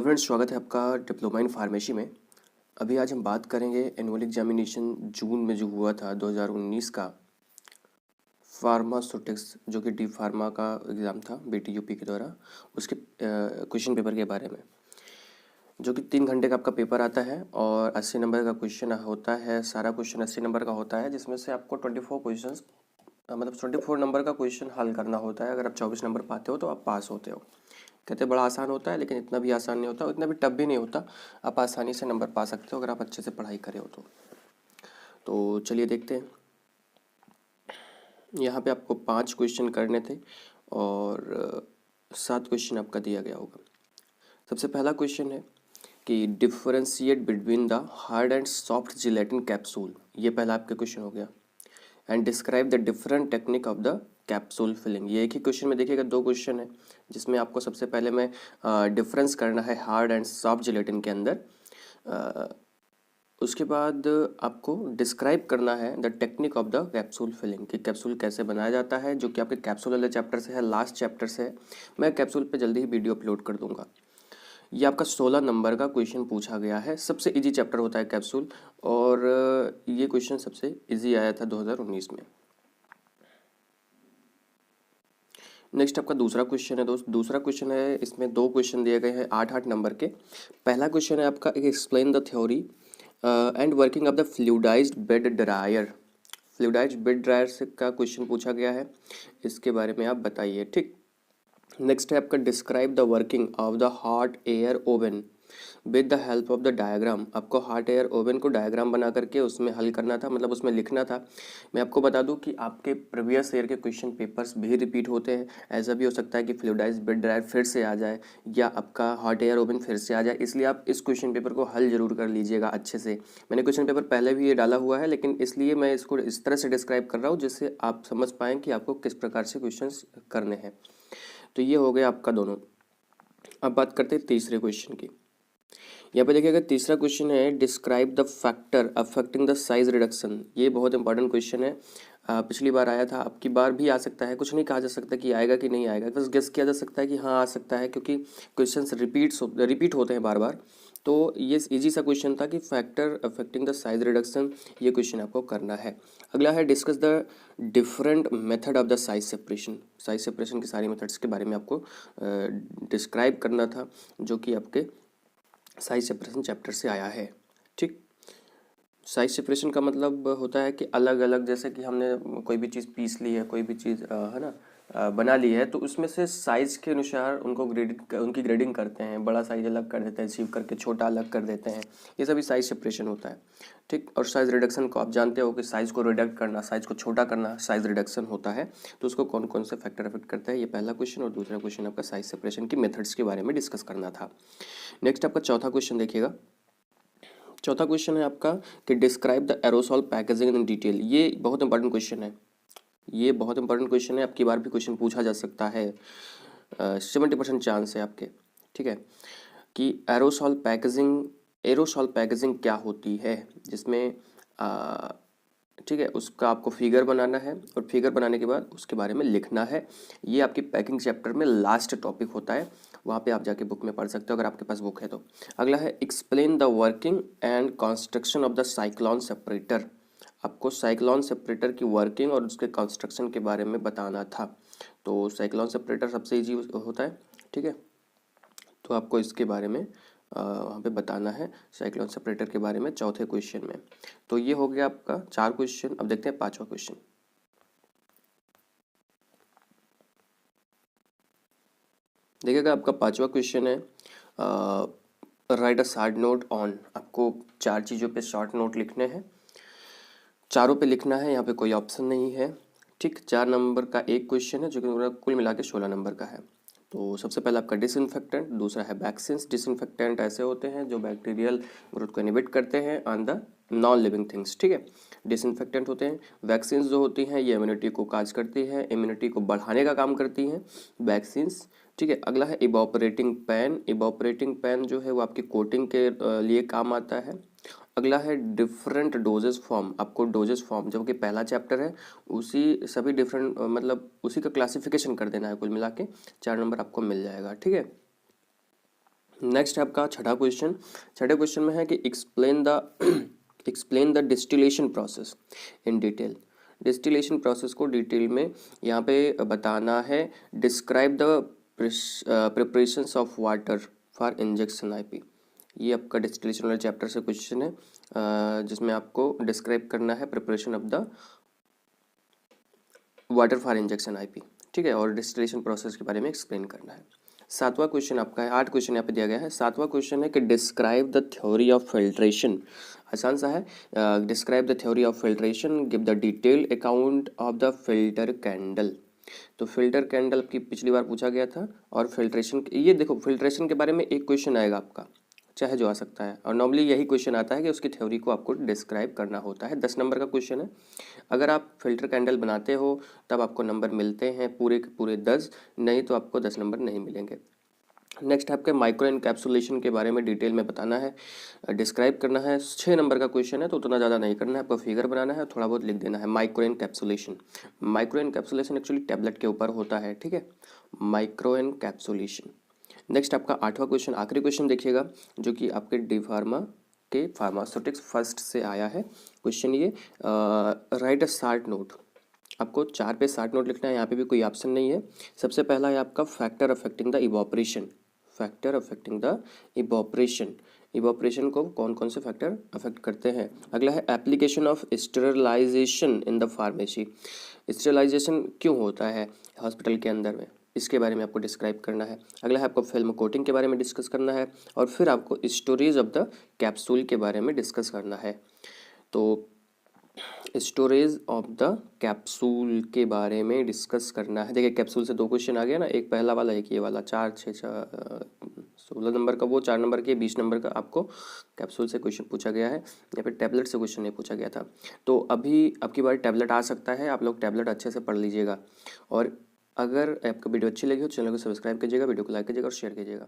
Friends, स्वागत है आपका डिप्लोमा इन फार्मेसी में। अभी आज हम बात करेंगे एनुअल एग्जामिनेशन जून में जो हुआ था 2019 का फार्मास्यूटिक्स, जो कि डी फार्मा का एग्ज़ाम था बीटीयूपी के द्वारा, उसके क्वेश्चन पेपर के बारे में, जो कि 3 घंटे का आपका पेपर आता है और 80 नंबर का क्वेश्चन होता है। सारा क्वेश्चन 80 नंबर का होता है, जिसमें से आपको 24 क्वेश्चन मतलब 24 नंबर का क्वेश्चन हल करना होता है। अगर आप 24 नंबर पाते हो तो आप पास होते हो। कहते बड़ा आसान होता है, लेकिन इतना भी आसान नहीं होता, इतना भी टफ भी नहीं होता। आप आसानी से नंबर पा सकते हो अगर आप अच्छे से पढ़ाई करे हो तो चलिए देखते हैं। यहाँ पे आपको 5 क्वेश्चन करने थे और 7 क्वेश्चन आपका दिया गया होगा। सबसे पहला क्वेश्चन है कि differentiate between the hard and soft gelatin capsule. ये पहला आपका क्वेश्चन हो गया। And describe the different technique of the capsule filling. ये एक ही क्वेश्चन में देखिएगा 2 क्वेश्चन है, जिसमें आपको सबसे पहले में डिफरेंस करना है हार्ड एंड सॉफ्ट जिलेटिन के अंदर। उसके बाद आपको डिस्क्राइब करना है the technique of the capsule filling, कि कैप्सूल कैसे बनाया जाता है, जो कि आपके कैप्सूल वाले चैप्टर से है, लास्ट चैप्टर से है। मैं कैप्सूल पे जल्दी ही वीडियो अपलोड कर दूंगा। ये आपका 16 नंबर का क्वेश्चन पूछा गया है। सबसे इजी चैप्टर होता है कैप्सूल, और ये क्वेश्चन सबसे इजी आया था 2019 में। नेक्स्ट आपका दूसरा क्वेश्चन है दोस्त। दूसरा क्वेश्चन है, इसमें 2 क्वेश्चन दिए गए हैं 8-8 नंबर के। पहला क्वेश्चन है आपका explain the theory and working of the fluidised bed dryer. Fluidised bed dryer से का क्वेश्चन पूछा गया है, इसके बारे में आप बताइए। ठीक। नेक्स्ट है आपका describe the working of the hot air oven with the help of the diagram. आपको हॉट एयर ओवन को डायग्राम बना करके उसमें हल करना था, मतलब उसमें लिखना था। मैं आपको बता दूं कि आपके प्रीवियस ईयर के क्वेश्चन पेपर्स भी रिपीट होते हैं। ऐसा भी हो सकता है कि फ्लूइडाइज्ड बेड ड्रायर फिर से आ जाए या आपका हॉट एयर ओवन फिर से आ जाए, इसलिए आप इस क्वेश्चन पेपर को हल जरूर कर लीजिएगा अच्छे से। मैंने क्वेश्चन पेपर पहले भी ये डाला हुआ है, लेकिन इसलिए मैं इसको इस तरह से डिस्क्राइब कर रहा हूँ जिससे आप समझ पाएँ कि आपको किस प्रकार से क्वेश्चन करने हैं। तो ये हो गया आपका दोनों। अब बात करते हैं तीसरे क्वेश्चन की। यहाँ पे देखिएगा तीसरा क्वेश्चन है describe the factor affecting the size reduction. ये बहुत इंपॉर्टेंट क्वेश्चन है। पिछली बार आया था, अब की बार भी आ सकता है। कुछ नहीं कहा जा सकता कि आएगा कि नहीं आएगा, बस गेस किया जा सकता है कि हाँ आ सकता है, क्योंकि क्वेश्चंस रिपीट होते हैं बार बार। तो ये इजी सा क्वेश्चन था कि factor affecting the size reduction, ये क्वेश्चन आपको करना है। अगला है discuss the different method of the size separation. Size separation की सारी मेथड्स के बारे में आपको डिस्क्राइब करना था, जो कि आपके साइज सेपरेशन चैप्टर से आया है। ठीक। साइज सेपरेशन का मतलब होता है कि अलग अलग, जैसे कि हमने कोई भी चीज़ पीस ली है, कोई भी चीज़ है ना बना ली है, तो उसमें से साइज़ के अनुसार उनकी ग्रेडिंग करते हैं। बड़ा साइज अलग कर देते हैं सीव करके, छोटा अलग कर देते हैं। ये सभी साइज सेपरेशन होता है। ठीक। और साइज रिडक्शन को आप जानते हो कि साइज़ को रिडक्ट करना, साइज़ को छोटा करना साइज रिडक्शन होता है। तो उसको कौन कौन से फैक्टर अफेक्ट करता है, ये पहला क्वेश्चन। और दूसरा क्वेश्चन आपका साइज सेपरेशन की मेथड्स के बारे में डिस्कस करना था। नेक्स्ट आपका चौथा क्वेश्चन देखिएगा। चौथा क्वेश्चन है आपका कि describe the aerosol packaging in detail. ये बहुत इंपॉर्टेंट क्वेश्चन है। ये बहुत इंपॉर्टेंट क्वेश्चन है, आपकी बार भी क्वेश्चन पूछा जा सकता है। 70% चांस है आपके। ठीक है, कि एरोसॉल पैकेजिंग क्या होती है, जिसमें ठीक है, उसका आपको फिगर बनाना है और फिगर बनाने के बाद उसके बारे में लिखना है। ये आपकी पैकिंग चैप्टर में लास्ट टॉपिक होता है, वहाँ पे आप जाके बुक में पढ़ सकते हो अगर आपके पास बुक है तो। अगला है explain the working and construction of the cyclone separator. आपको साइक्लोन सेपरेटर की वर्किंग और उसके कंस्ट्रक्शन के बारे में बताना था। तो साइक्लोन सेपरेटर सबसे ईजी होता है। ठीक है, तो आपको इसके बारे में वहाँ पे बताना है, साइक्लोन सेपरेटर के बारे में, चौथे क्वेश्चन में। तो ये हो गया आपका 4 क्वेश्चन। अब देखते हैं 5वां क्वेश्चन। देखिएगा आपका 5वां क्वेश्चन है right a short note on. आपको 4 चीज़ों पे शॉर्ट नोट लिखने हैं, चारों पे लिखना है, यहाँ पे कोई ऑप्शन नहीं है। ठीक। 4 नंबर का एक क्वेश्चन है, जो कि कुल मिला के 16 नंबर का है। तो सबसे पहले आपका डिसइंफेक्टेंट, दूसरा है वैक्सीन्स। डिसइंफेक्टेंट ऐसे होते हैं जो बैक्टीरियल ग्रोथ को इनहिबिट करते हैं on the non living things. ठीक है, डिसइंफेक्टेंट होते हैं। वैक्सीन्स जो होती हैं ये इम्यूनिटी को काज करती है, इम्यूनिटी को बढ़ाने का काम करती हैं वैक्सीन्स। ठीक है, अगला है इवॉपरेटिंग पैन। इवॉपरेटिंग पैन जो है वो आपकी कोटिंग के लिए काम आता है। अगला है डिफरेंट डोजेस फॉर्म। आपको डोजेस फॉर्म, जब कि पहला चैप्टर है, उसी सभी डिफरेंट मतलब उसी का क्लासिफिकेशन कर देना है। कुल मिला के 4 नंबर आपको मिल जाएगा। ठीक है, नेक्स्ट है आपका छठा क्वेश्चन। छठे क्वेश्चन में है कि explain the distillation process in detail. Distillation process को डिटेल में यहाँ पे बताना है। Describe the preparations of water for injection IP. ये आपका डिस्टिलेशन वाले चैप्टर से क्वेश्चन है, जिसमें आपको डिस्क्राइब करना है preparation of the water for injection IP, ठीक है, और डिस्टिलेशन प्रोसेस के बारे में एक्सप्लेन करना है। सातवां क्वेश्चन आपका है, 8 क्वेश्चन यहाँ पे दिया गया है। सातवां क्वेश्चन है कि describe the theory of filtration. आसान सा है। Describe the theory of filtration, give the detail account of the filter candle. तो फिल्टर कैंडल की पिछली बार पूछा गया था, और फिल्ट्रेशन, ये देखो फिल्ट्रेशन के बारे में एक क्वेश्चन आएगा आपका, चाहे जो आ सकता है, और नॉर्मली यही क्वेश्चन आता है कि उसकी थ्योरी को आपको डिस्क्राइब करना होता है। 10 नंबर का क्वेश्चन है। अगर आप फिल्टर कैंडल बनाते हो तब आपको नंबर मिलते हैं पूरे के पूरे 10, नहीं तो आपको 10 नंबर नहीं मिलेंगे। नेक्स्ट आपके माइक्रो एनकैप्सुलेशन के बारे में डिटेल में बताना है, डिस्क्राइब करना है। 6 नंबर का क्वेश्चन है, तो उतना ज़्यादा नहीं करना है, आपको फिगर बनाना है, थोड़ा बहुत लिख देना है। Micro encapsulation, micro encapsulation actually tablet के ऊपर होता है, ठीक है, माइक्रो एनकैप्सुलेशन। नेक्स्ट आपका 8वां क्वेश्चन, आखिरी क्वेश्चन देखिएगा, जो कि आपके डी फार्मा के फार्मास्यूटिक्स फर्स्ट से आया है क्वेश्चन। ये राइट अ शार्ट नोट, आपको 4 पे 60 नोट लिखना है, यहाँ पे भी कोई ऑप्शन नहीं है। सबसे पहला है आपका factor affecting the evaporation, factor affecting the evaporation. Evaporation को कौन कौन से फैक्टर अफेक्ट करते हैं। अगला है application of sterilisation in the pharmacy. Sterilisation क्यों होता है हॉस्पिटल के अंदर में, इसके बारे में आपको डिस्क्राइब करना है। अगला है आपको फिल्म कोटिंग के बारे में डिस्कस करना है, और फिर आपको स्टोरेज ऑफ द कैप्सूल के बारे में डिस्कस करना है। तो स्टोरेज ऑफ द कैप्सूल के बारे में डिस्कस करना है। देखिए कैप्सूल से 2 क्वेश्चन आ गया ना, एक पहला वाला एक ये वाला, 4 6 16 नंबर का वो, 4 नंबर के 20 नंबर का आपको कैप्सूल से क्वेश्चन पूछा गया है, या फिर टैबलेट से क्वेश्चन नहीं पूछा गया था। तो अभी आपकी बार टैबलेट आ सकता है, आप लोग टैबलेट अच्छे से पढ़ लीजिएगा। और अगर आपको वीडियो अच्छी लगी हो चैनल को सब्सक्राइब कीजिएगा, वीडियो को लाइक कीजिएगा और शेयर कीजिएगा।